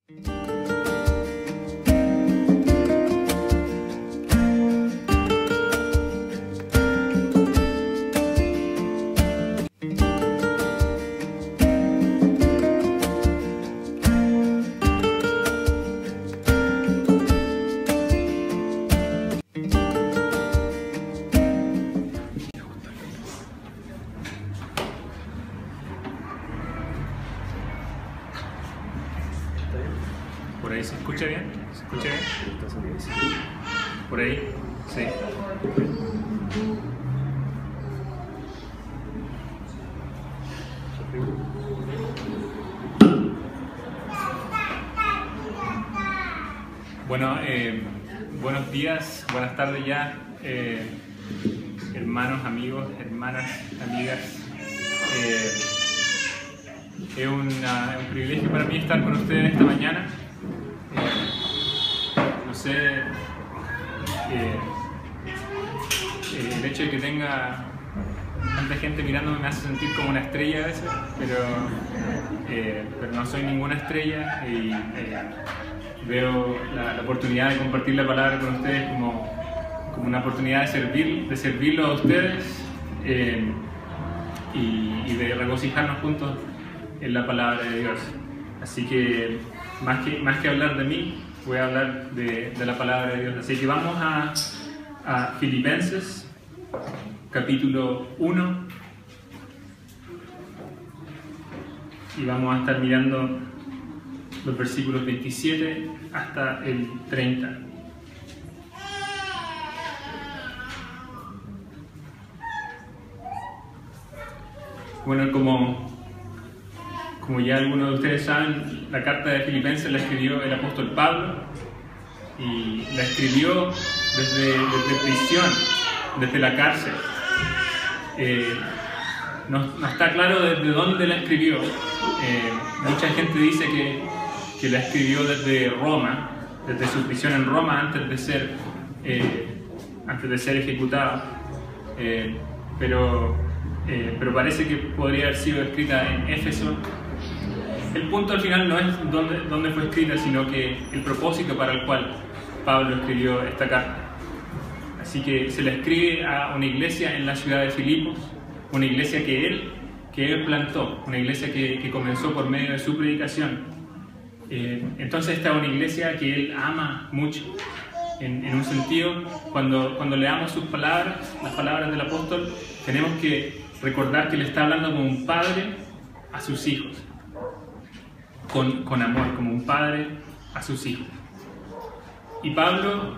¿Por ahí se escucha bien? ¿Se escucha bien? ¿Por ahí? Sí. Bueno, buenos días, buenas tardes ya, hermanos, amigos, hermanas, amigas. Es un privilegio para mí estar con ustedes esta mañana. No sé, el hecho de que tenga tanta gente mirándome me hace sentir como una estrella a veces, pero no soy ninguna estrella y veo la oportunidad de compartir la palabra con ustedes como una oportunidad de servirlo a ustedes y de regocijarnos juntos en la palabra de Dios. Así que más que hablar de mí, voy a hablar de la palabra de Dios. Así que vamos a Filipenses, capítulo 1, y vamos a estar mirando los versículos 27 hasta el 30. Bueno, como ya algunos de ustedes saben, la carta de Filipenses la escribió el apóstol Pablo y la escribió desde prisión, desde la cárcel. No está claro desde dónde la escribió. Mucha gente dice que la escribió desde Roma, desde su prisión en Roma antes de ser ejecutado. Pero parece que podría haber sido escrita en Éfeso. El punto al final no es dónde fue escrita, sino que el propósito para el cual Pablo escribió esta carta. Así que se la escribe a una iglesia en la ciudad de Filipos, una iglesia que él plantó, una iglesia que comenzó por medio de su predicación. Entonces esta es una iglesia que él ama mucho. En un sentido, cuando leamos sus palabras, las palabras del apóstol, tenemos que recordar que le está hablando como un padre a sus hijos, con amor, como un padre a sus hijos. Y Pablo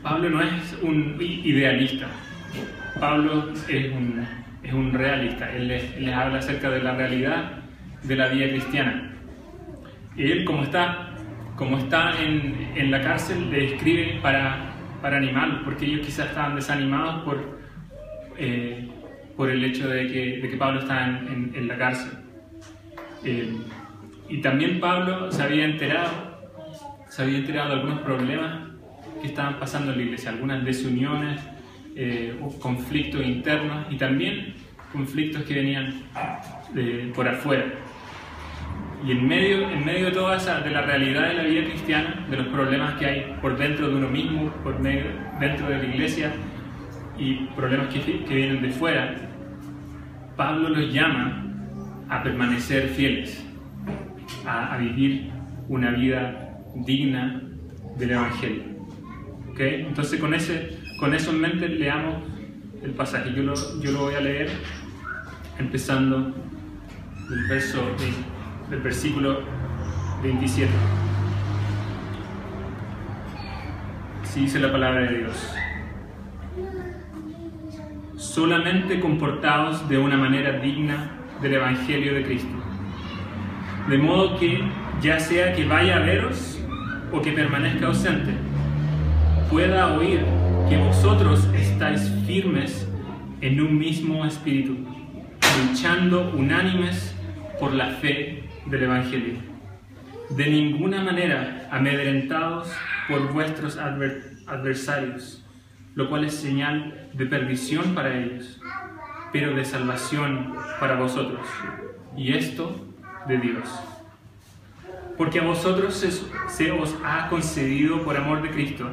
no es un idealista, Pablo es un realista. Él les habla acerca de la realidad de la vida cristiana. Y él, como está en la cárcel, le escribe para animarlos, porque ellos quizás estaban desanimados por el hecho de que Pablo está en la cárcel. Y también Pablo se había enterado de algunos problemas que estaban pasando en la iglesia, algunas desuniones, conflictos internos y también conflictos que venían por afuera. Y en medio de toda de la realidad de la vida cristiana, de los problemas que hay por dentro de uno mismo, dentro de la iglesia y problemas que vienen de fuera, Pablo los llama a permanecer fieles, a vivir una vida digna del Evangelio. ¿Okay? Entonces con eso en mente leamos el pasaje. Yo lo voy a leer empezando del versículo 27. Así dice la palabra de Dios: solamente comportaos de una manera digna del Evangelio de Cristo, de modo que, ya sea que vaya a veros o que permanezca ausente, pueda oír que vosotros estáis firmes en un mismo espíritu, luchando unánimes por la fe del Evangelio, de ninguna manera amedrentados por vuestros adversarios, lo cual es señal de perdición para ellos, pero de salvación para vosotros, y esto de Dios. porque a vosotros se os ha concedido por amor de Cristo,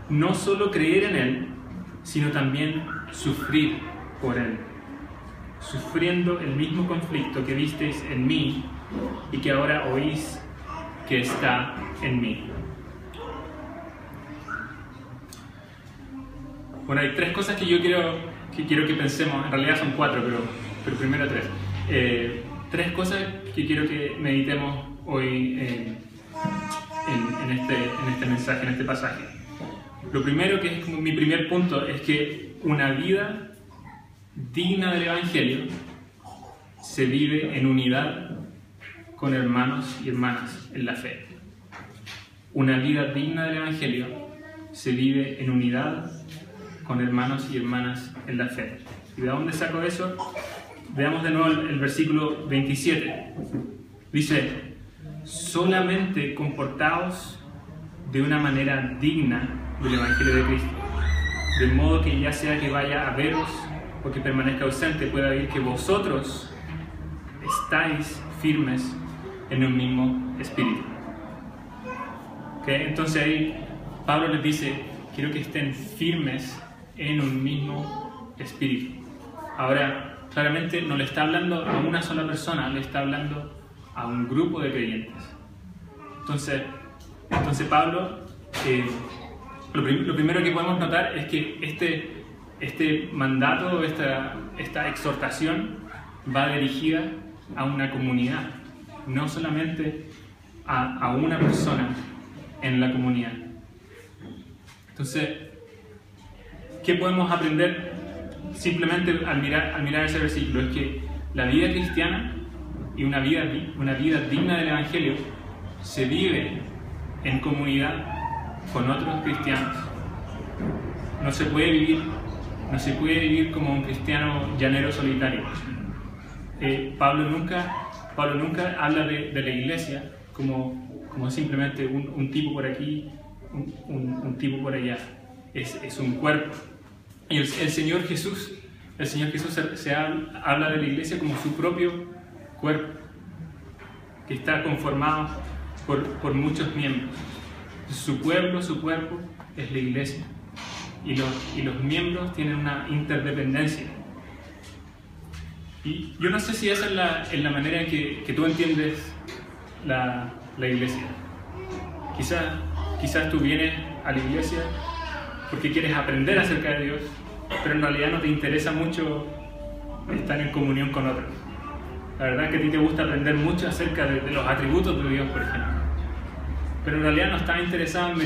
no solo creer en Él, sino también sufrir por Él, sufriendo el mismo conflicto que visteis en mí y que ahora oís que está en mí. Bueno, hay tres cosas que yo quiero que pensemos, en realidad son cuatro, pero primero tres. Tres cosas que quiero que meditemos hoy en este mensaje, en este pasaje. Lo primero, que es como mi primer punto, es que una vida digna del Evangelio se vive en unidad con hermanos y hermanas en la fe. Una vida digna del Evangelio se vive en unidad con hermanos y hermanas en la fe. ¿Y de dónde saco eso? Veamos de nuevo el versículo 27. Dice: solamente comportaos de una manera digna del Evangelio de Cristo, de modo que ya sea que vaya a veros o que permanezca ausente, pueda oír que vosotros estáis firmes en un mismo espíritu. ¿Okay? Entonces ahí Pablo les dice: quiero que estén firmes en un mismo espíritu. Ahora, claramente no le está hablando a una sola persona, le está hablando a un grupo de creyentes. Entonces Pablo, lo primero que podemos notar es que este mandato, esta exhortación va dirigida a una comunidad, no solamente a una persona en la comunidad. Entonces, ¿qué podemos aprender simplemente al mirar ese versículo? Es que la vida cristiana y una vida digna del Evangelio se vive en comunidad con otros cristianos. No se puede vivir como un cristiano llanero solitario. Pablo nunca habla de la iglesia como simplemente un tipo por aquí, un tipo por allá. Es un cuerpo. Y el Señor Jesús habla de la iglesia como su propio cuerpo, que está conformado por muchos miembros. Su cuerpo es la iglesia. Y los miembros tienen una interdependencia. Y yo no sé si esa es la manera en que tú entiendes la iglesia. Quizás tú vienes a la iglesia porque quieres aprender acerca de Dios, pero en realidad no te interesa mucho estar en comunión con otros. La verdad es que a ti te gusta aprender mucho acerca de los atributos de Dios, por ejemplo, pero en realidad no estás interesado en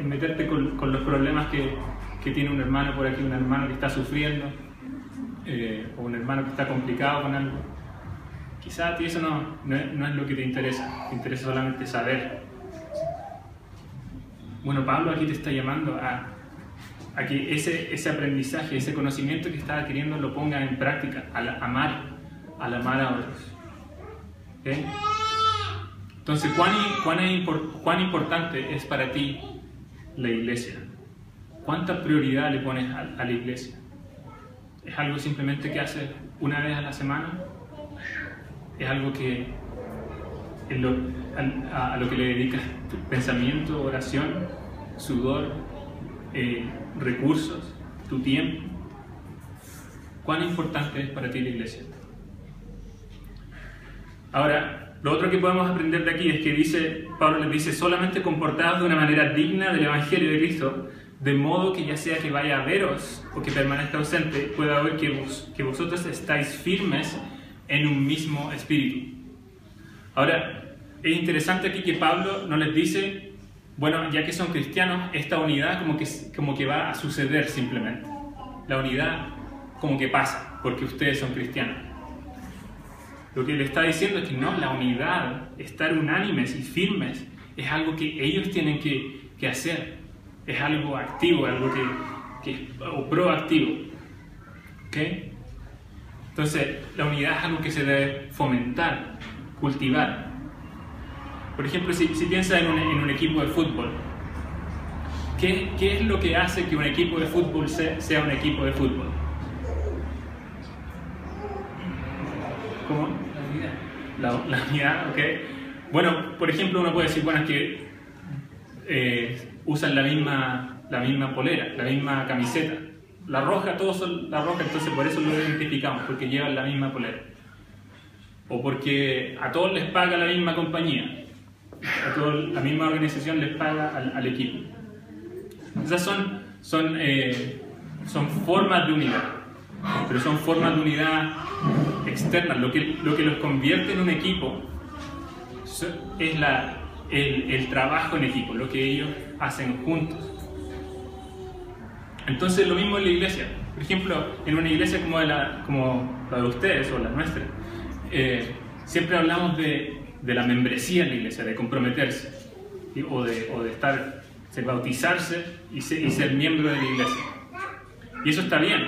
meterte con los problemas que tiene un hermano por aquí, un hermano que está sufriendo, o un hermano que está complicado con algo. Quizás a ti eso no es lo que te interesa solamente saber. Bueno, Pablo aquí te está llamando a que ese aprendizaje, ese conocimiento que estás adquiriendo lo pongas en práctica, al amar a otros. ¿Okay? Entonces, ¿cuán importante es para ti la iglesia? ¿Cuánta prioridad le pones a la iglesia? ¿Es algo simplemente que haces una vez a la semana? ¿Es algo a lo que le dedicas tu pensamiento, oración, sudor, recursos, tu tiempo? ¿Cuán importante es para ti la iglesia? Ahora, lo otro que podemos aprender de aquí es que Pablo les dice: solamente comportaos de una manera digna del Evangelio de Cristo, de modo que ya sea que vaya a veros o que permanezca ausente, pueda oír que vosotros estáis firmes en un mismo espíritu. Ahora, es interesante aquí que Pablo no les dice: bueno, ya que son cristianos, esta unidad como que va a suceder simplemente. La unidad como que pasa, porque ustedes son cristianos. Lo que le está diciendo es que no, la unidad, estar unánimes y firmes, es algo que ellos tienen que hacer. Es algo activo, algo o proactivo. ¿Okay? Entonces, la unidad es algo que se debe fomentar, cultivar. Por ejemplo, si piensas en un equipo de fútbol, ¿qué es lo que hace que un equipo de fútbol sea un equipo de fútbol? ¿Cómo? La unidad, ¿ok? Bueno, por ejemplo, uno puede decir, bueno, es que usan la misma polera, la misma camiseta. La roja, todos son la roja, entonces por eso lo identificamos, porque llevan la misma polera. O porque a todos les paga la misma compañía, la misma organización les paga al equipo. Esas son formas de unidad, pero son formas de unidad externas. Lo que los convierte en un equipo es el trabajo en equipo, lo que ellos hacen juntos. Entonces lo mismo en la iglesia. Por ejemplo, en una iglesia como la de ustedes o la nuestra, siempre hablamos de la membresía en la iglesia, de comprometerse, o de bautizarse y ser miembro de la iglesia. Y eso está bien,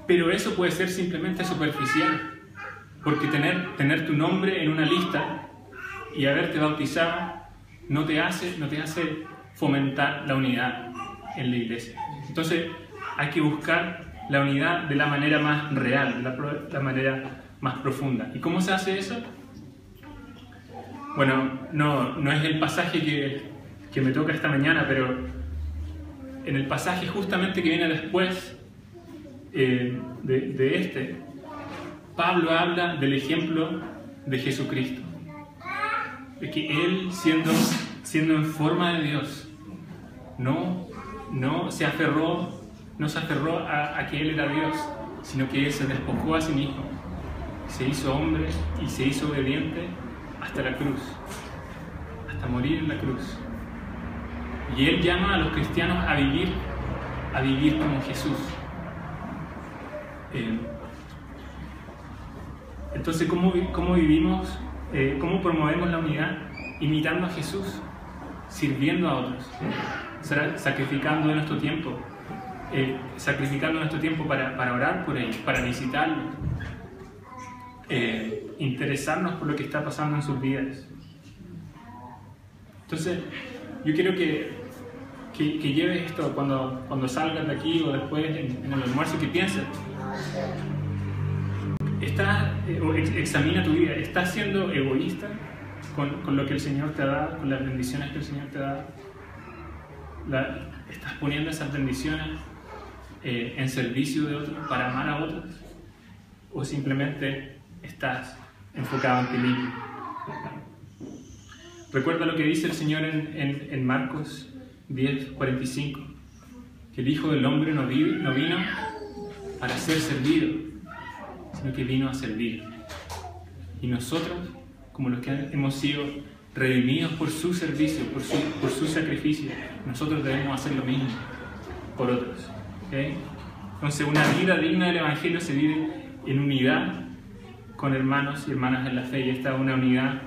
pero eso puede ser simplemente superficial, porque tener tu nombre en una lista y haberte bautizado no te hace fomentar la unidad en la iglesia. Entonces hay que buscar la unidad de la manera más real, la manera más profunda. ¿Y cómo se hace eso? Bueno, no es el pasaje que me toca esta mañana, pero en el pasaje justamente que viene después de este, Pablo habla del ejemplo de Jesucristo, de que Él, siendo en forma de Dios, no se aferró a que Él era Dios, sino que Él se despojó a sí mismo, se hizo hombre y se hizo obediente hasta la cruz, hasta morir en la cruz. Y Él llama a los cristianos a vivir como Jesús. Entonces, ¿cómo vivimos? ¿Cómo promovemos la unidad? Imitando a Jesús, sirviendo a otros, sacrificando nuestro tiempo, para orar por ellos, para visitarlos, interesarnos por lo que está pasando en sus vidas. Entonces, yo quiero que lleves esto cuando salgas de aquí o después en el almuerzo, que pienses. Examina tu vida. ¿Estás siendo egoísta con lo que el Señor te da, con las bendiciones que el Señor te da? ¿Estás poniendo esas bendiciones en servicio de otros, para amar a otros? ¿O simplemente estás enfocado en ti mismo? Recuerda lo que dice el Señor en Marcos 10:45, que el Hijo del Hombre no vino para ser servido, sino que vino a servir. Y nosotros, como los que hemos sido redimidos por su servicio, por su sacrificio, nosotros debemos hacer lo mismo por otros. ¿Okay? Entonces, una vida digna del Evangelio se vive en unidad con hermanos y hermanas en la fe, y esta es una unidad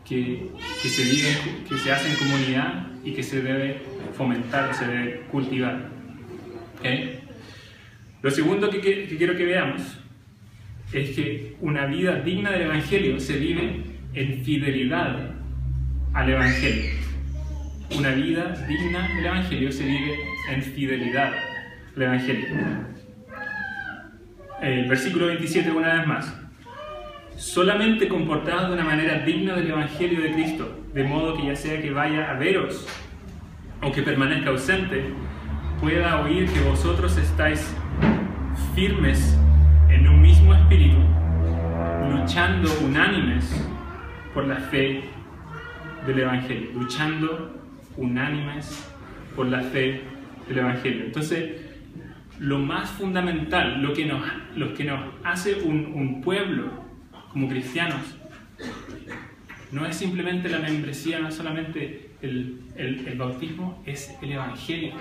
que se hace en comunidad y que se debe fomentar, se debe cultivar. ¿Okay? Lo segundo que quiero que veamos es que una vida digna del Evangelio se vive en fidelidad al Evangelio. Una vida digna del Evangelio se vive en fidelidad al Evangelio. El versículo 27, una vez más. Solamente comportados de una manera digna del Evangelio de Cristo, de modo que ya sea que vaya a veros o que permanezca ausente, pueda oír que vosotros estáis firmes en un mismo espíritu, luchando unánimes por la fe del Evangelio, del Evangelio. Entonces, lo más fundamental, lo que nos hace un pueblo como cristianos, no es simplemente la membresía, no es solamente el bautismo, es el Evangelio,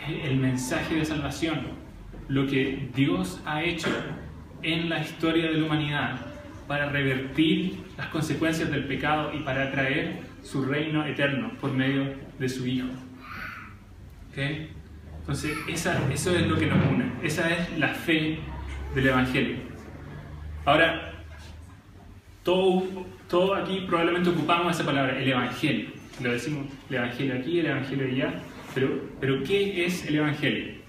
es el mensaje de salvación, lo que Dios ha hecho en la historia de la humanidad para revertir las consecuencias del pecado y para traer su reino eterno por medio de su Hijo. ¿Okay? Entonces, eso es lo que nos une, esa es la fe del Evangelio. Ahora, todo aquí probablemente ocupamos esa palabra, el Evangelio. Lo decimos, el Evangelio aquí, el Evangelio allá, pero ¿qué es el Evangelio?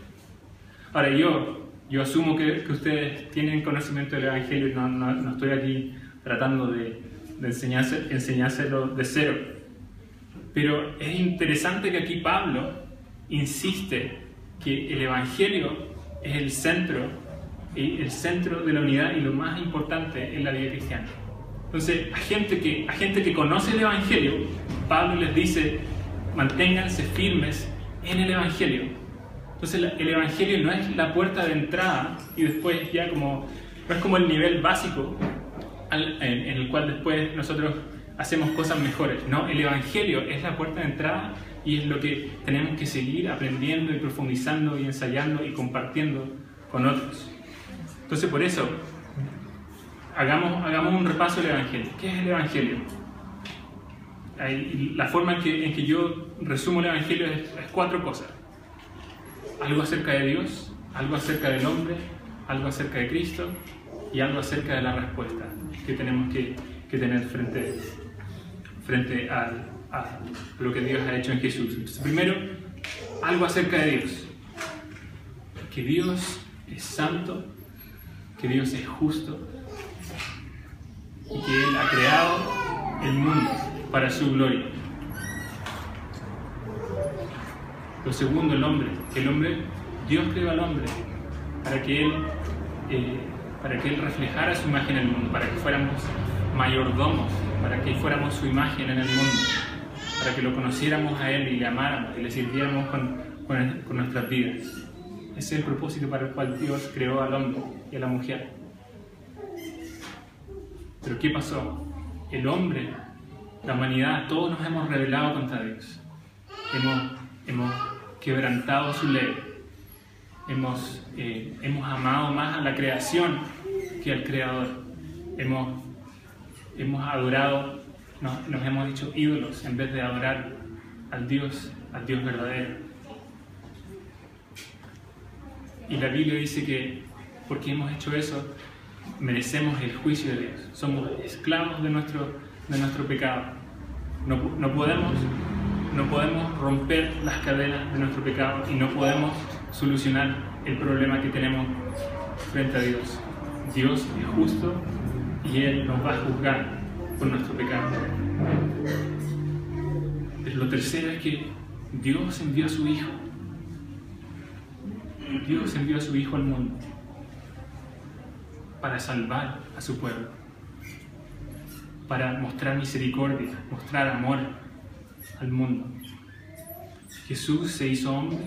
Ahora, yo asumo que ustedes tienen conocimiento del Evangelio y no estoy aquí tratando de de enseñárselo de cero. Pero es interesante que aquí Pablo insiste que el Evangelio es el centro de la unidad y lo más importante en la vida cristiana. Entonces, a gente que conoce el Evangelio, Pablo les dice: manténganse firmes en el Evangelio. Entonces, el Evangelio no es la puerta de entrada y después ya no es como el nivel básico en el cual después nosotros hacemos cosas mejores. No, el Evangelio es la puerta de entrada y es lo que tenemos que seguir aprendiendo y profundizando y ensayando y compartiendo con otros. Entonces, por eso, hagamos un repaso del Evangelio. ¿Qué es el Evangelio? La forma en que yo resumo el Evangelio es 4 cosas. Algo acerca de Dios, algo acerca del hombre, algo acerca de Cristo y algo acerca de la respuesta que tenemos que tener frente a lo que Dios ha hecho en Jesús. Entonces, primero, algo acerca de Dios. Que Dios es santo, que Dios es justo y que Él ha creado el mundo para su gloria. Lo segundo, el hombre. Dios creó al hombre para que Él reflejara su imagen en el mundo, para que fuéramos mayordomos, para que fuéramos su imagen en el mundo, para que lo conociéramos a Él y le amáramos y le sirviéramos con nuestras vidas. Ese es el propósito para el cual Dios creó al hombre y a la mujer. Pero ¿qué pasó? El hombre, la humanidad, todos nos hemos rebelado contra Dios. Hemos quebrantado su ley. Hemos amado más a la creación que al Creador. Hemos adorado, nos hemos hecho ídolos en vez de adorar al Dios verdadero. Y la Biblia dice que porque hemos hecho eso, merecemos el juicio de Dios. Somos esclavos de nuestro pecado. No podemos romper las cadenas de nuestro pecado y no podemos solucionar el problema que tenemos frente a Dios. Dios es justo y Él nos va a juzgar por nuestro pecado. Pero lo tercero es que Dios envió a su Hijo. Dios envió a su Hijo al mundo para salvar a su pueblo, para mostrar misericordia, mostrar amor al mundo. Jesús se hizo hombre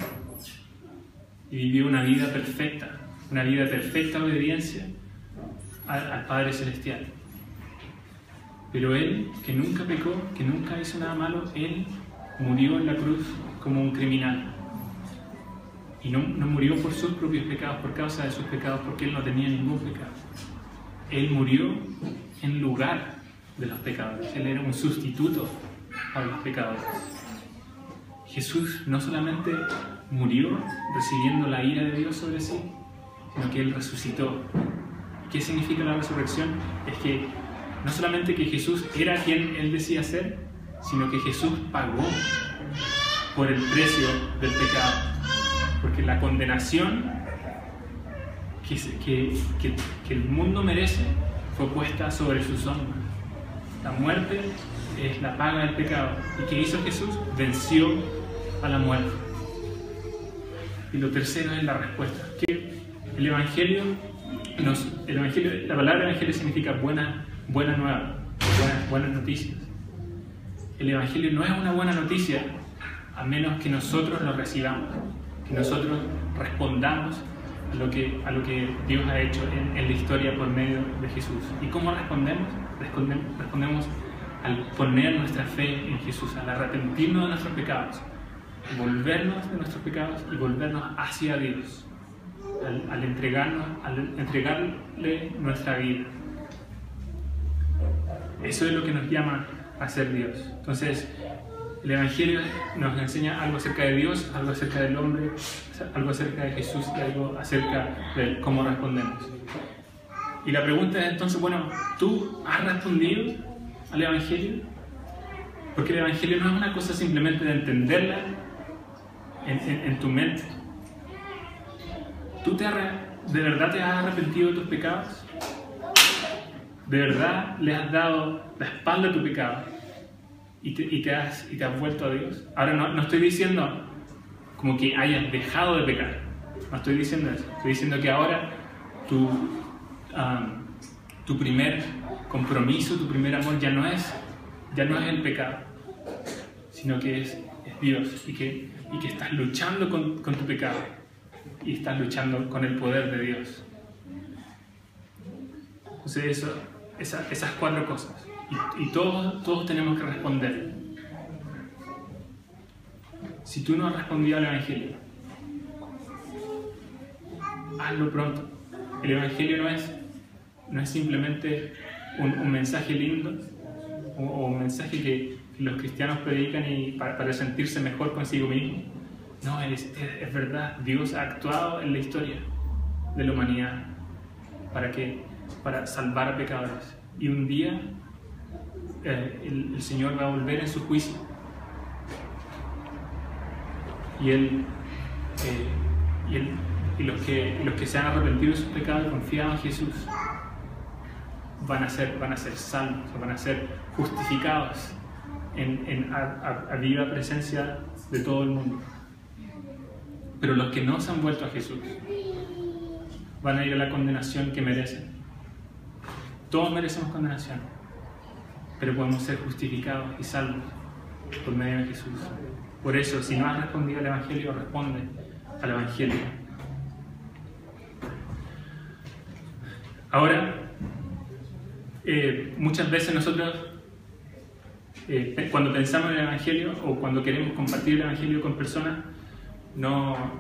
y vivió una vida de perfecta obediencia al Padre Celestial. Pero Él, que nunca pecó, que nunca hizo nada malo, Él murió en la cruz como un criminal. Y no murió por sus propios pecados, por causa de sus pecados, porque Él no tenía ningún pecado. Él murió en lugar de los pecadores. Él era un sustituto para los pecadores. Jesús no solamente murió recibiendo la ira de Dios sobre sí, sino que Él resucitó. ¿Qué significa la resurrección? Es que no solamente que Jesús era quien Él decía ser, sino que Jesús pagó por el precio del pecado. Porque la condenación que el mundo merece fue puesta sobre sus hombros. La muerte es la paga del pecado. ¿Y qué hizo Jesús? Venció a la muerte. Y lo tercero es la respuesta. Que el Evangelio, la palabra Evangelio significa buena nueva, buenas noticias. El Evangelio no es una buena noticia a menos que nosotros lo recibamos, que nosotros respondamos a lo que Dios ha hecho en la historia por medio de Jesús. ¿Y cómo respondemos? Respondemos al poner nuestra fe en Jesús, al arrepentirnos de nuestros pecados, volvernos de nuestros pecados y volvernos hacia Dios, al entregarle nuestra vida. Eso es lo que nos llama a ser Dios. Entonces, el Evangelio nos enseña algo acerca de Dios, algo acerca del hombre, algo acerca de Jesús y algo acerca de cómo respondemos. Y la pregunta es entonces, bueno, ¿tú has respondido al Evangelio? Porque el Evangelio no es una cosa simplemente de entenderla en tu mente. ¿Tú de verdad te has arrepentido de tus pecados? ¿De verdad le has dado la espalda a tu pecado y te has vuelto a Dios? Ahora no estoy diciendo como que hayas dejado de pecar. No estoy diciendo eso. Estoy diciendo que ahora tu primer compromiso, tu primer amor ya no es el pecado, sino que es Dios y que estás luchando con tu pecado y estás luchando con el poder de Dios. Entonces esas 4 cosas. Y todos tenemos que responder. Si tú no has respondido al Evangelio, hazlo pronto. El Evangelio no es simplemente un mensaje lindo o un mensaje que los cristianos predican para sentirse mejor consigo mismo. No, es verdad. Dios ha actuado en la historia de la humanidad para salvar a pecadores. Y un día el Señor va a volver en su juicio. Y los que se han arrepentido de sus pecados y confiado en Jesús van a ser salvos, van a ser justificados a viva presencia de todo el mundo. Pero los que no se han vuelto a Jesús van a ir a la condenación que merecen. Todos merecemos condenación, pero podemos ser justificados y salvos por medio de Jesús. Por eso, si no has respondido al Evangelio, responde al Evangelio. Ahora, muchas veces nosotros, cuando pensamos en el Evangelio o cuando queremos compartir el Evangelio con personas, no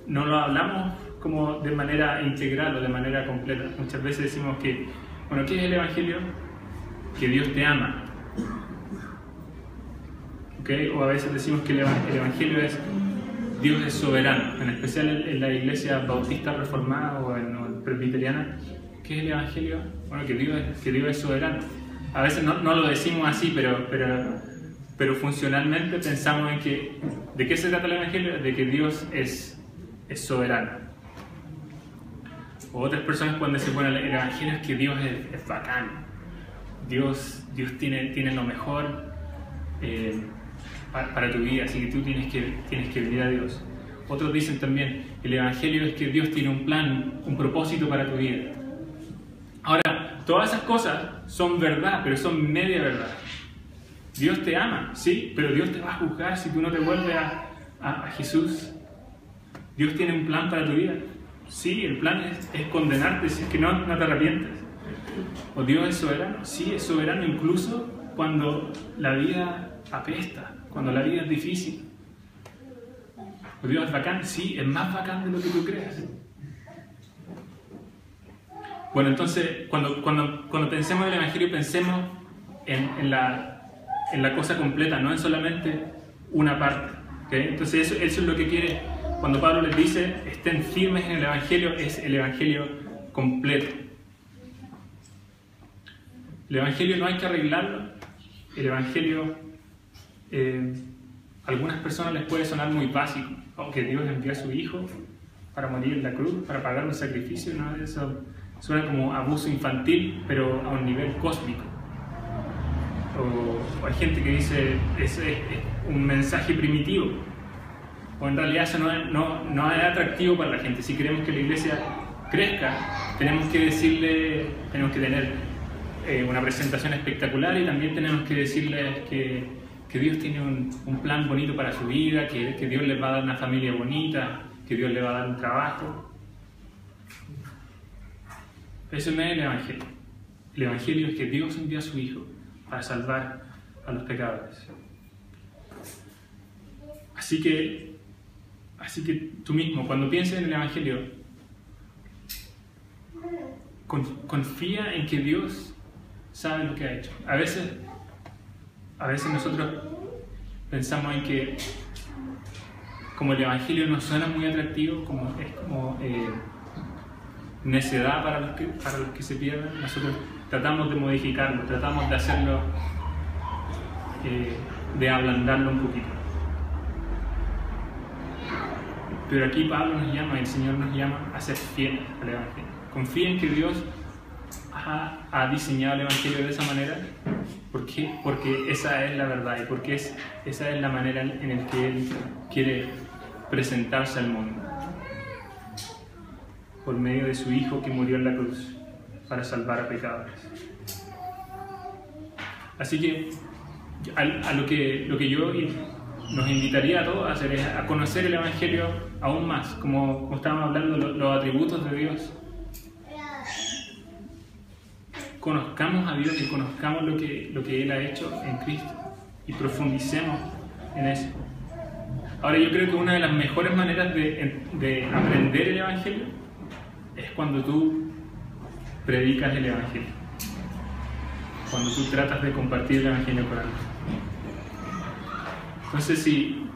lo hablamos como de manera integral o de manera completa. Muchas veces decimos que, bueno, ¿qué es el Evangelio? Que Dios te ama. ¿Okay? O a veces decimos que el Evangelio es Dios es soberano, en especial en la iglesia bautista reformada o en presbiteriana. ¿Qué es el Evangelio? Bueno, que Dios es soberano. A veces no lo decimos así, pero funcionalmente pensamos en que ¿de qué se trata el Evangelio? De que Dios es soberano. O otras personas cuando dicen, bueno, el Evangelio es que Dios es bacán. Dios tiene lo mejor para tu vida, así que tú tienes que venir a Dios. Otros dicen también, el Evangelio es que Dios tiene un plan, un propósito para tu vida. Ahora, todas esas cosas son verdad, pero son media verdad. Dios te ama, sí, pero Dios te va a juzgar si tú no te vuelves a Jesús. Dios tiene un plan para tu vida. Sí, el plan es condenarte si es que no te arrepientes. ¿O Dios es soberano? Sí, es soberano incluso cuando la vida apesta, cuando la vida es difícil. ¿O Dios es bacán? Sí, es más bacán de lo que tú creas. Bueno, entonces, cuando pensemos en el Evangelio, pensemos en la cosa completa, no en solamente una parte. ¿Okay? Entonces, eso es lo que quiere, cuando Pablo les dice, estén firmes en el Evangelio, es el Evangelio completo. El Evangelio no hay que arreglarlo. El Evangelio, a algunas personas les puede sonar muy básico, que Dios envió a su Hijo para morir en la cruz, para pagar un sacrificio, ¿no? Eso suena como abuso infantil, pero a un nivel cósmico. O hay gente que dice es un mensaje primitivo, o en realidad eso no es atractivo para la gente. Si queremos que la iglesia crezca, tenemos que tener una presentación espectacular, y también tenemos que decirles que Dios tiene un plan bonito para su vida, que Dios les va a dar una familia bonita, que Dios les va a dar un trabajo. Eso no es el Evangelio. El Evangelio es que Dios envió a su Hijo para salvar a los pecadores. Así que tú mismo, cuando pienses en el Evangelio, confía en que Dios sabe lo que ha hecho. A veces nosotros pensamos en que, como el Evangelio nos suena muy atractivo, es como necedad para los que se pierden, nosotros tratamos de modificarlo, tratamos de hacerlo, de ablandarlo un poquito. Pero aquí Pablo nos llama, el Señor nos llama a ser fieles al Evangelio. Confía en que Dios ha diseñado el Evangelio de esa manera? ¿Por qué? Porque esa es la verdad y porque esa es la manera en la que Él quiere presentarse al mundo. Por medio de su Hijo que murió en la cruz para salvar a pecadores. Así que a lo que yo nos invitaría a todos a hacer es a conocer el Evangelio aún más, como estábamos hablando, los atributos de Dios. Conozcamos a Dios y conozcamos lo que Él ha hecho en Cristo y profundicemos en eso. Ahora, yo creo que una de las mejores maneras de aprender el Evangelio es cuando tú predicas el Evangelio, cuando tú tratas de compartir el Evangelio con alguien. Entonces, si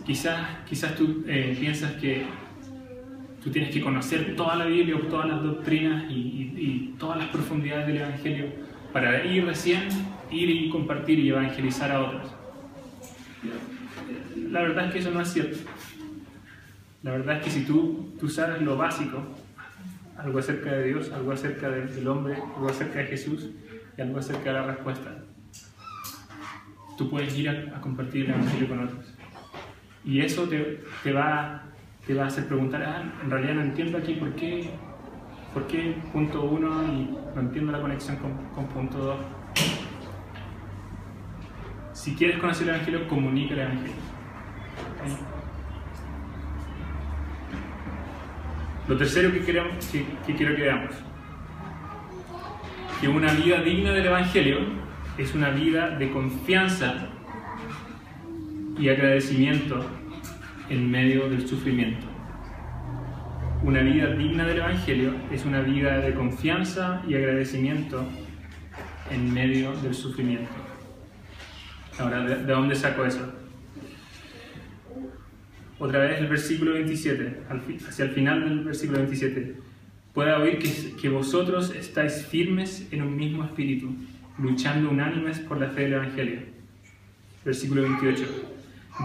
quizás tú piensas que tú tienes que conocer toda la Biblia, todas las doctrinas y todas las profundidades del Evangelio para ir y compartir y evangelizar a otros. La verdad es que eso no es cierto. La verdad es que si tú sabes lo básico, algo acerca de Dios, algo acerca del hombre, algo acerca de Jesús y algo acerca de la respuesta, tú puedes ir a compartir el Evangelio con otros. Y eso te va a hacer preguntar, en realidad no entiendo aquí por qué punto 1 y no entiendo la conexión con punto 2. Si quieres conocer el Evangelio, comunica el Evangelio. ¿Okay? Lo tercero que quiero que veamos, que una vida digna del Evangelio es una vida de confianza y agradecimiento en medio del sufrimiento. Una vida digna del Evangelio es una vida de confianza y agradecimiento en medio del sufrimiento. Ahora, ¿de dónde saco eso? Otra vez el versículo 27, hacia el final del versículo 27. Pueda oír que vosotros estáis firmes en un mismo espíritu, luchando unánimes por la fe del Evangelio. Versículo 28.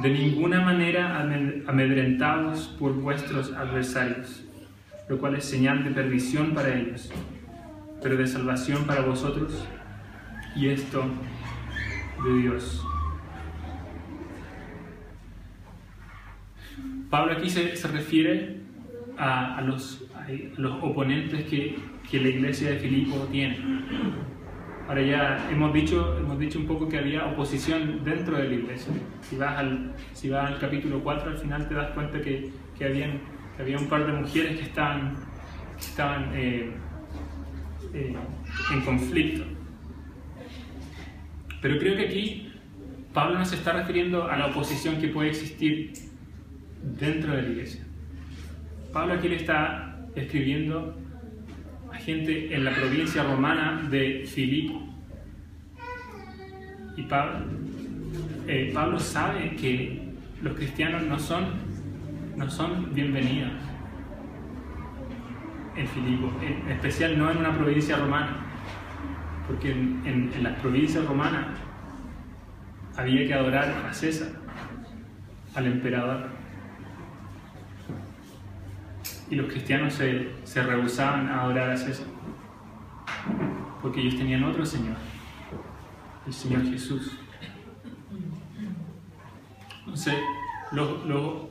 De ninguna manera amedrentados por vuestros adversarios, lo cual es señal de perdición para ellos, pero de salvación para vosotros, y esto de Dios. Pablo aquí se refiere a los oponentes que la iglesia de Filipo tiene. Ahora ya hemos dicho un poco que había oposición dentro de la iglesia. Si vas al capítulo 4, al final te das cuenta que había un par de mujeres que estaban en conflicto. Pero creo que aquí Pablo no se está refiriendo a la oposición que puede existir dentro de la iglesia. Pablo aquí le está escribiendo a gente en la provincia romana de Filipo. Y Pablo sabe que los cristianos no son bienvenidos en Filipo, en especial no en una provincia romana, porque en las provincias romanas había que adorar a César, al emperador. Y los cristianos se rehusaban a adorar a César, porque ellos tenían otro Señor, el Señor Jesús. Entonces,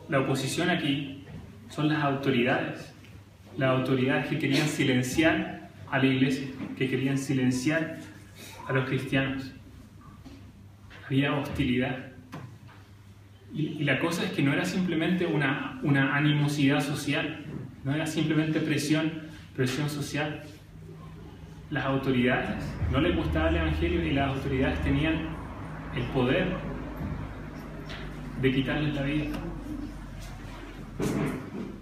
la oposición aquí son las autoridades que querían silenciar a la iglesia, que querían silenciar a los cristianos. Había hostilidad. Y la cosa es que no era simplemente una animosidad social, no era simplemente presión social. Las autoridades no les gustaba el Evangelio y las autoridades tenían el poder de quitarles la vida.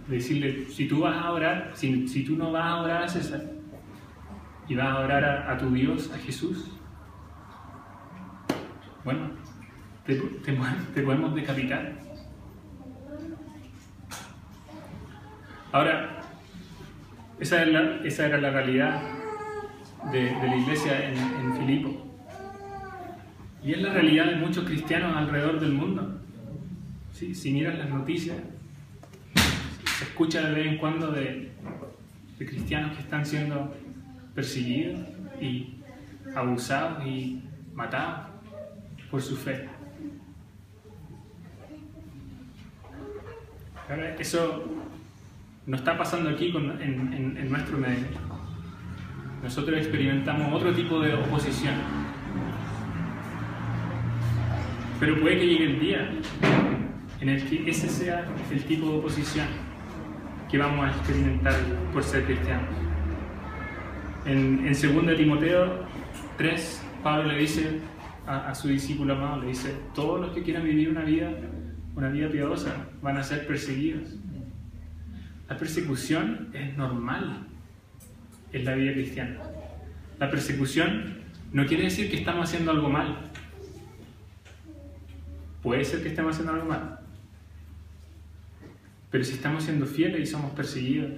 De decirle, si tú vas a orar, si tú no vas a orar a César y vas a orar a tu Dios, a Jesús, bueno, te podemos decapitar. Ahora, esa era la realidad de la iglesia en Filipo. Y es la realidad de muchos cristianos alrededor del mundo. ¿Sí? Si miras las noticias, se escucha de vez en cuando de cristianos que están siendo perseguidos y abusados y matados por su fe. Ahora, eso no está pasando aquí en nuestro medio. Nosotros experimentamos otro tipo de oposición. Pero puede que llegue el día en el que ese sea el tipo de oposición que vamos a experimentar por ser cristianos. En 2 Timoteo 3, Pablo le dice a su discípulo amado, le dice: todos los que quieran vivir una vida piadosa van a ser perseguidos. La persecución es normal en la vida cristiana. La persecución no quiere decir que estamos haciendo algo mal. Puede ser que estemos haciendo algo mal, pero si estamos siendo fieles y somos perseguidos,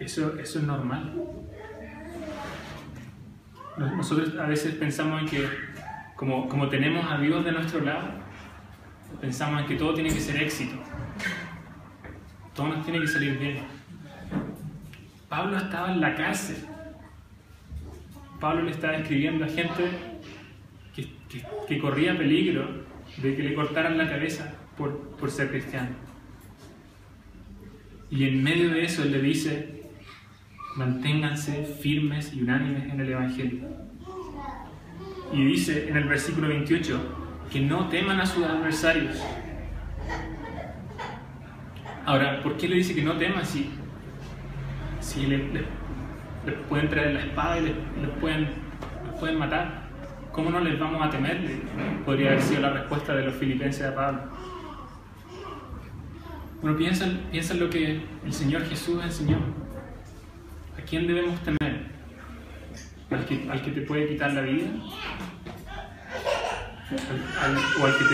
eso es normal. Nosotros a veces pensamos en que como tenemos a Dios de nuestro lado, pensamos en que todo tiene que ser éxito, todo nos tiene que salir bien. Pablo estaba en la cárcel. Pablo le estaba escribiendo a gente que corría peligro de que le cortaran la cabeza por ser cristiano. Y en medio de eso él le dice: manténganse firmes y unánimes en el Evangelio. Y dice en el versículo 28 que no teman a sus adversarios. Ahora, ¿por qué le dice que no teman si les pueden traer la espada y les pueden matar? ¿Cómo no les vamos a temer? Podría haber sido la respuesta de los filipenses a Pablo. Bueno, piensa en lo que el Señor Jesús enseñó. ¿A quién debemos temer? ¿Al que te puede quitar la vida? ¿O al que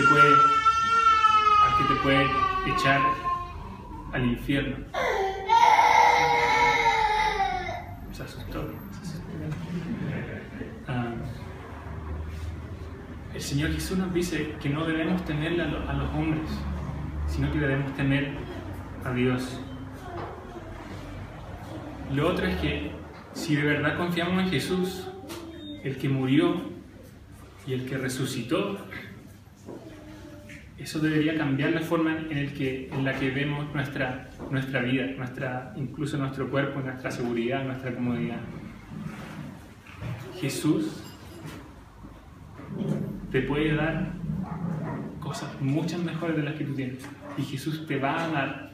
te puede echar al infierno? Se asustó. El Señor Jesús nos dice que no debemos temerle a los hombres, sino que debemos temer a Dios. Lo otro es que si de verdad confiamos en Jesús, el que murió y el que resucitó, eso debería cambiar la forma en la que vemos nuestra vida, incluso nuestro cuerpo, nuestra seguridad, nuestra comodidad. Jesús te puede dar cosas muchas mejores de las que tú tienes. Y Jesús te va a dar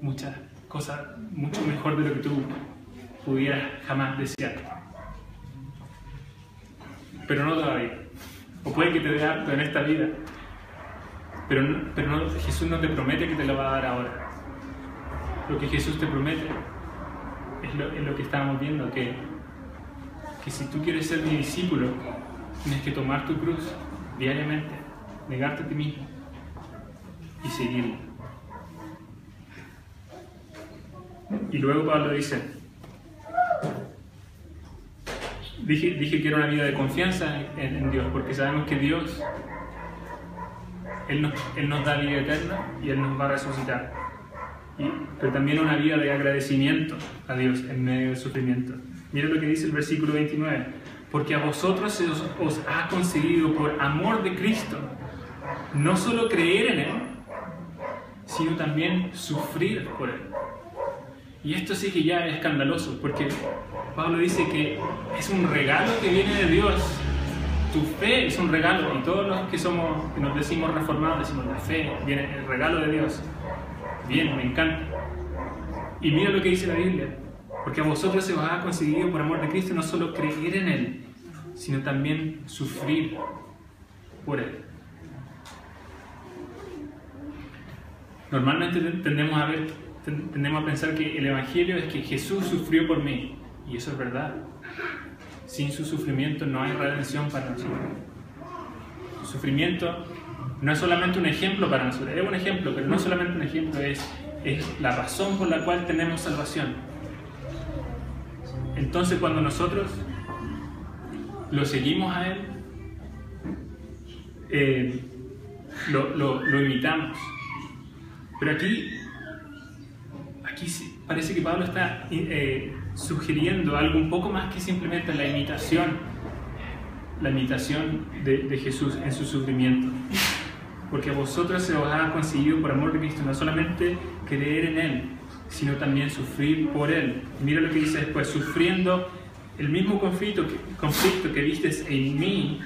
muchas cosas mucho mejor de lo que tú pudieras jamás desear. Pero no todavía. O puede que te dé harto en esta vida, pero Jesús no te promete que te lo va a dar ahora. Lo que Jesús te promete es lo que estábamos viendo, que si tú quieres ser mi discípulo, tienes que tomar tu cruz diariamente, negarte a ti mismo y seguirlo. Y luego Pablo dice, dije que era una vida de confianza en Dios, porque sabemos que Dios, Él nos da vida eterna y Él nos va a resucitar. Pero también una vida de agradecimiento a Dios en medio del sufrimiento. Mira lo que dice el versículo 29. Porque a vosotros se os ha concedido por amor de Cristo no solo creer en Él, sino también sufrir por Él. Y esto sí que ya es escandaloso, porque Pablo dice que es un regalo que viene de Dios. Tu fe es un regalo, y todos los que nos decimos reformados decimos: la fe viene, el regalo de Dios. Bien, me encanta. Y mira lo que dice la Biblia: porque a vosotros se os ha concedido por amor de Cristo no solo creer en Él, sino también sufrir por Él. Normalmente tendemos a pensar que el Evangelio es que Jesús sufrió por mí, y eso es verdad. Sin su sufrimiento no hay redención para nosotros. Su sufrimiento no es solamente un ejemplo para nosotros, es un ejemplo, pero no solamente un ejemplo, es la razón por la cual tenemos salvación. Entonces, cuando nosotros lo seguimos a Él, lo imitamos. Pero aquí parece que Pablo está sugiriendo algo un poco más que simplemente la imitación de Jesús en su sufrimiento. Porque a vosotros se os ha conseguido por amor de Cristo no solamente creer en Él, sino también sufrir por Él. Mira lo que dice después: sufriendo el mismo conflicto que visteis en mí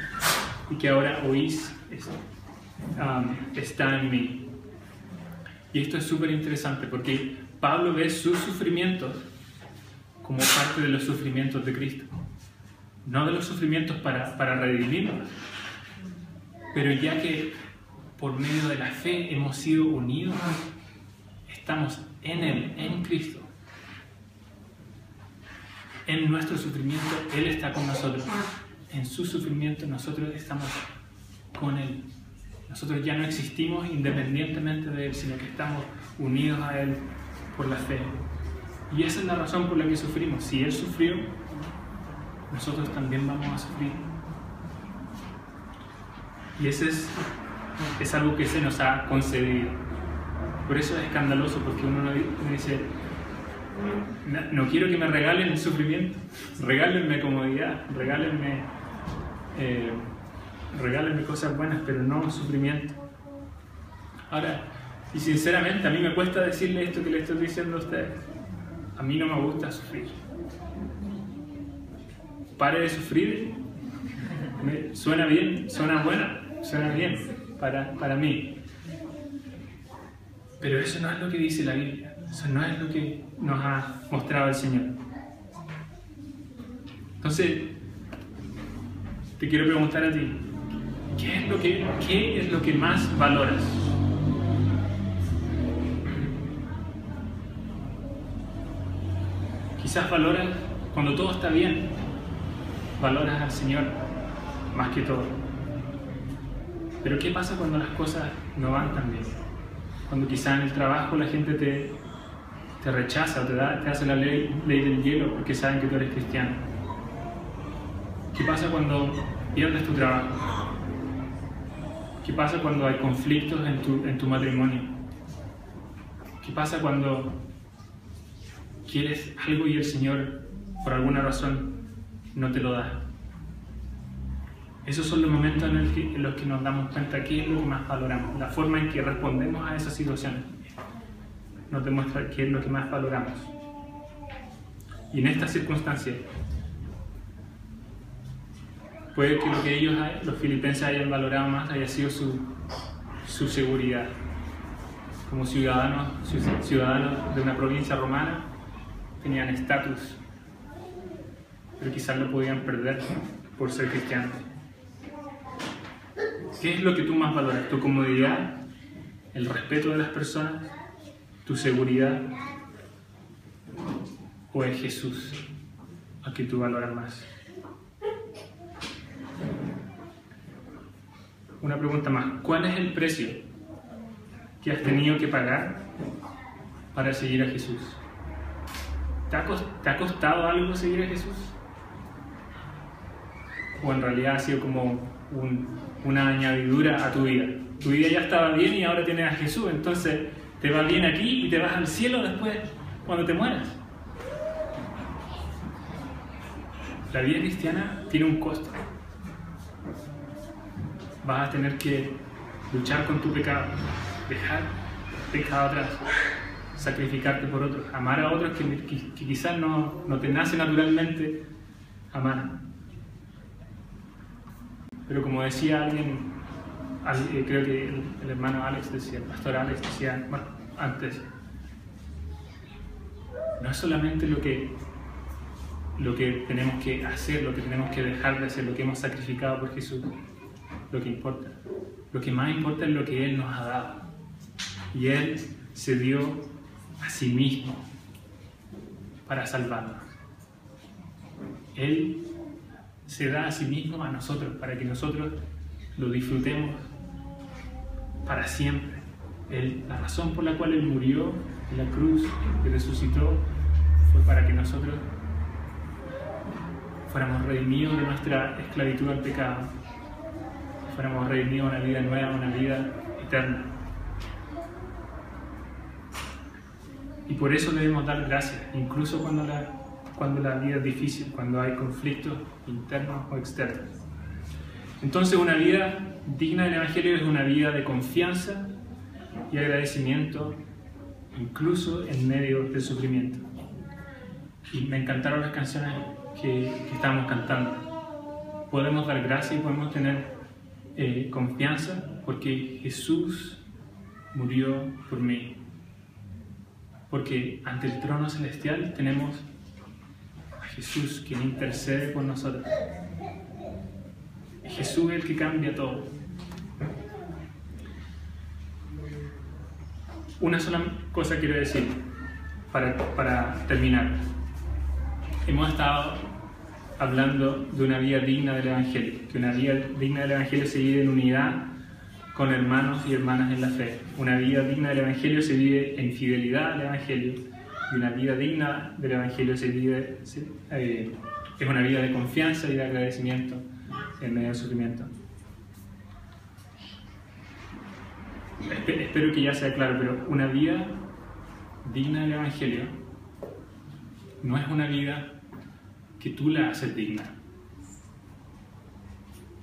y que ahora oís está en mí. Y esto es súper interesante porque Pablo ve sus sufrimientos como parte de los sufrimientos de Cristo, no de los sufrimientos para redimirnos, pero ya que por medio de la fe hemos sido unidos, estamos en Él, en Cristo. En nuestro sufrimiento Él está con nosotros, en su sufrimiento nosotros estamos con Él. Nosotros ya no existimos independientemente de Él, sino que estamos unidos a Él por la fe. Y esa es la razón por la que sufrimos. Si Él sufrió, nosotros también vamos a sufrir. Y ese es algo que se nos ha concedido. Por eso es escandaloso, porque uno dice: no quiero que me regalen el sufrimiento, regálenme comodidad, regálenme cosas buenas, pero no sufrimiento. Ahora, y sinceramente a mí me cuesta decirle esto que le estoy diciendo a ustedes. A mí no me gusta sufrir. Pare de sufrir. Suena bien, suena bien para mí. Pero eso no es lo que dice la Biblia. Eso no es lo que nos ha mostrado el Señor. Entonces, te quiero preguntar a ti: ¿qué es lo que más valoras? Quizás valoras cuando todo está bien, valoras al Señor más que todo. Pero ¿qué pasa cuando las cosas no van tan bien? Cuando quizás en el trabajo la gente te rechaza o te hace la ley del hielo porque saben que tú eres cristiano. ¿Qué pasa cuando pierdes tu trabajo? ¿Qué pasa cuando hay conflictos en tu matrimonio? ¿Qué pasa cuando quieres algo y el Señor, por alguna razón, no te lo da? Esos son los momentos en los que nos damos cuenta qué es lo que más valoramos. La forma en que respondemos a esas situaciones nos demuestra qué es lo que más valoramos. Y en estas circunstancias, puede que lo que los filipenses hayan valorado más haya sido su seguridad. Como ciudadanos de una provincia romana, tenían estatus, pero quizás lo podían perder por ser cristianos. ¿Qué es lo que tú más valoras? ¿Tu comodidad? ¿El respeto de las personas? ¿Tu seguridad? ¿O es Jesús al que tú valoras más? Una pregunta más: ¿cuál es el precio que has tenido que pagar para seguir a Jesús? ¿Te ha costado algo seguir a Jesús? ¿O en realidad ha sido como una añadidura a tu vida? Tu vida ya estaba bien y ahora tienes a Jesús, entonces te va bien aquí y te vas al cielo después cuando te mueras. La vida cristiana tiene un costo. Vas a tener que luchar con tu pecado, dejar pecado atrás, sacrificarte por otros, amar a otros que quizás no te nace naturalmente amar. Pero como decía alguien, creo que el hermano Alex decía, el pastor Alex decía antes, no es solamente lo que tenemos que hacer, lo que tenemos que dejar de hacer, lo que hemos sacrificado por Jesús, lo que importa. Lo que más importa es lo que Él nos ha dado. Y Él se dio a sí mismo para salvarnos. Él se da a sí mismo a nosotros para que nosotros lo disfrutemos para siempre. La razón por la cual Él murió en la cruz y resucitó fue para que nosotros fuéramos redimidos de nuestra esclavitud al pecado, fuéramos redimidos a una vida nueva, a una vida eterna. Y por eso debemos dar gracias, incluso cuando la vida es difícil, cuando hay conflictos internos o externos. Entonces, una vida digna del Evangelio es una vida de confianza y agradecimiento, incluso en medio del sufrimiento. Y me encantaron las canciones que estábamos cantando. Podemos dar gracias y podemos tener confianza porque Jesús murió por mí. Porque ante el trono celestial tenemos a Jesús quien intercede por nosotros. Jesús es el que cambia todo. Una sola cosa quiero decir para terminar. Hemos estado hablando de una vida digna del Evangelio, que una vida digna del Evangelio se vive en unidad con hermanos y hermanas en la fe. Una vida digna del Evangelio se vive en fidelidad al Evangelio, y una vida digna del Evangelio es una vida de confianza y de agradecimiento en medio del sufrimiento. Espero que ya sea claro, pero una vida digna del Evangelio no es una vida que tú la haces digna.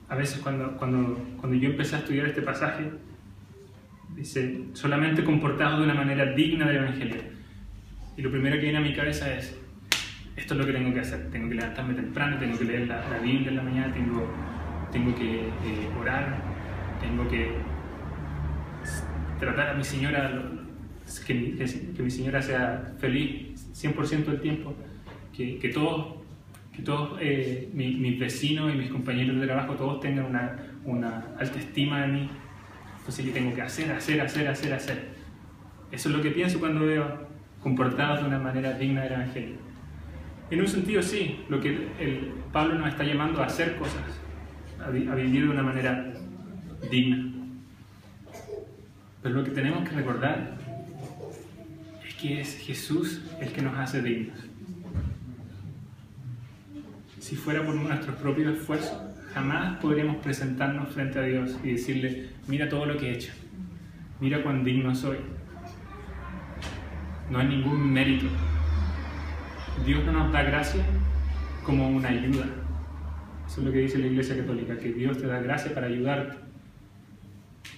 A veces cuando yo empecé a estudiar este pasaje, dice, solamente comportados de una manera digna del Evangelio. Y lo primero que viene a mi cabeza es, esto es lo que tengo que hacer. Tengo que levantarme temprano, tengo que leer la Biblia en la mañana, tengo que orar, tengo que tratar a mi señora, que mi señora sea feliz 100% del tiempo, que todos mis vecinos y mis compañeros de trabajo, todos tengan una alta estima de mí. Entonces yo tengo que hacer. Eso es lo que pienso cuando veo comportados de una manera digna del Evangelio. En un sentido sí, lo que Pablo nos está llamando a hacer cosas, a vivir de una manera digna. Pero lo que tenemos que recordar es que es Jesús el que nos hace dignos. Si fuera por nuestros propios esfuerzos, jamás podríamos presentarnos frente a Dios y decirle, mira todo lo que he hecho, mira cuán digno soy. No hay ningún mérito. Dios no nos da gracia como una ayuda. Eso es lo que dice la Iglesia Católica, que Dios te da gracia para ayudarte.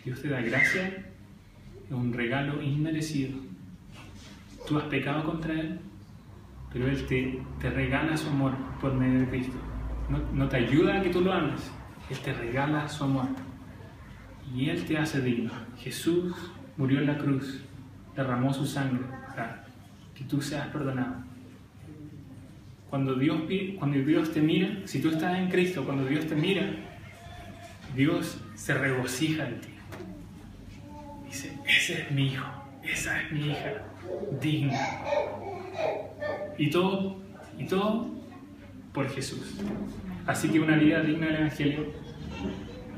Dios te da gracia, es un regalo inmerecido. Tú has pecado contra Él, pero Él te regala su amor por medio de Cristo. No te ayuda a que tú lo ames, Él te regala su amor. Y Él te hace digno. Jesús murió en la cruz, derramó su sangre para que tú seas perdonado. Cuando Dios te mira, si tú estás en Cristo, cuando Dios te mira, Dios se regocija en ti. Dice, ese es mi hijo, esa es mi hija, digna. Y todo por Jesús. Así que una vida digna del Evangelio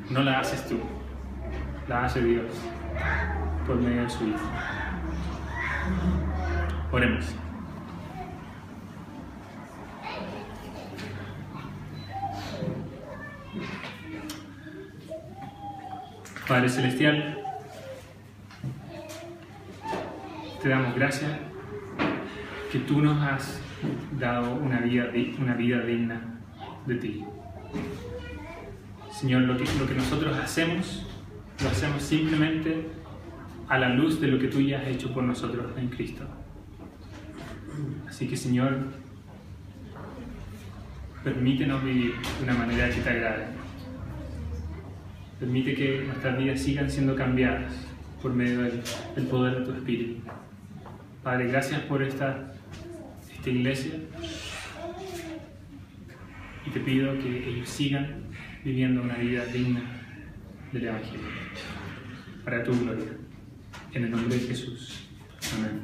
no la haces tú, la hace Dios por medio de su Hijo. Oremos. Padre Celestial, te damos gracias que tú nos has dado una vida digna de ti. Señor, lo que nosotros hacemos, lo hacemos simplemente a la luz de lo que tú ya has hecho por nosotros en Cristo. Así que, Señor, permítenos vivir de una manera que te agrade. Permite que nuestras vidas sigan siendo cambiadas por medio del poder de tu Espíritu. Padre, gracias por esta iglesia, y te pido que ellos sigan viviendo una vida digna del Evangelio, para tu gloria. En el nombre de Jesús. Amén.